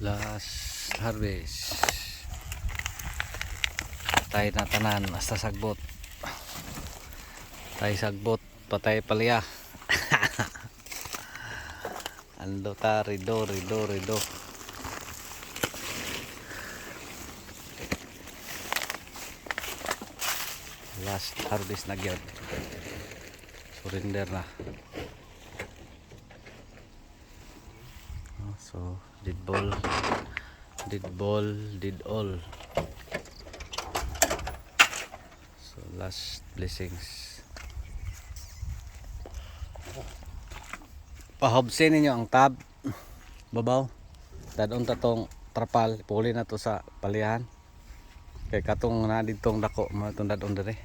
Last harvest. Patay na tanan hasta sagbot. Patay sagbot, patay palya. Ando ta rido. Last harvest na gyud. Surrender na. So did all. So last blessings. Pahobsin ninyo ang tab babaw. Dadon tatong trapal, puli na to sa palihan. Kay katong na ditong dako mo itong dadon dire.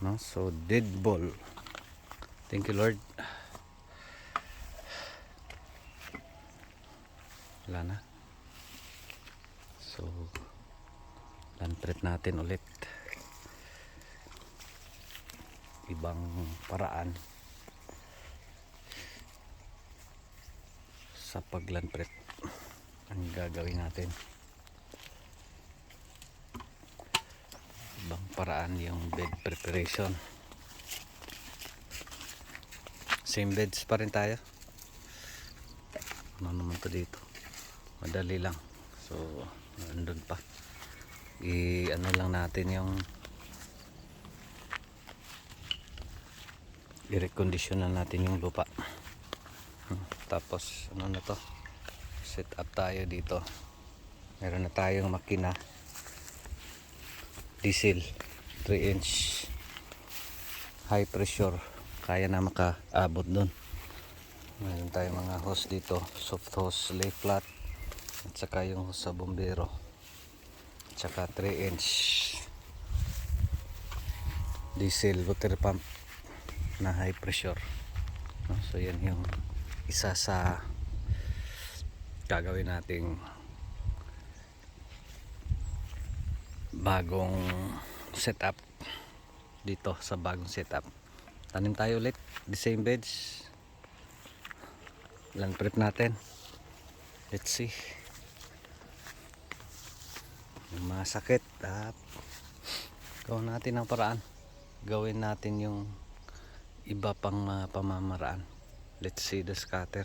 No, so dead ball. Thank you Lord. Wala na. So land prep natin ulit. Ibang paraan sa pagland prep ang gagawin natin. Ibang paraan yung bed preparation. Same beds pa rin tayo. Ano naman to dito, madali lang. So nandun pa, ano lang natin yung i-recondition na natin yung lupa. Tapos ano na to, set up tayo dito. Meron na tayong makina diesel 3-inch high pressure, kaya na makaabot dun. Meron tayong mga hose dito, soft hose, lay flat, at saka yung hose sa bombero, at saka 3-inch diesel water pump na high pressure. So yan yung isa sa gagawin nating bagong setup dito. Sa bagong setup tanim tayo ulit, the same beds, land prep natin. Let's see yung mga sakit, gawin natin ang paraan, gawin natin yung iba pang mga pamamaraan. Let's see the scatter.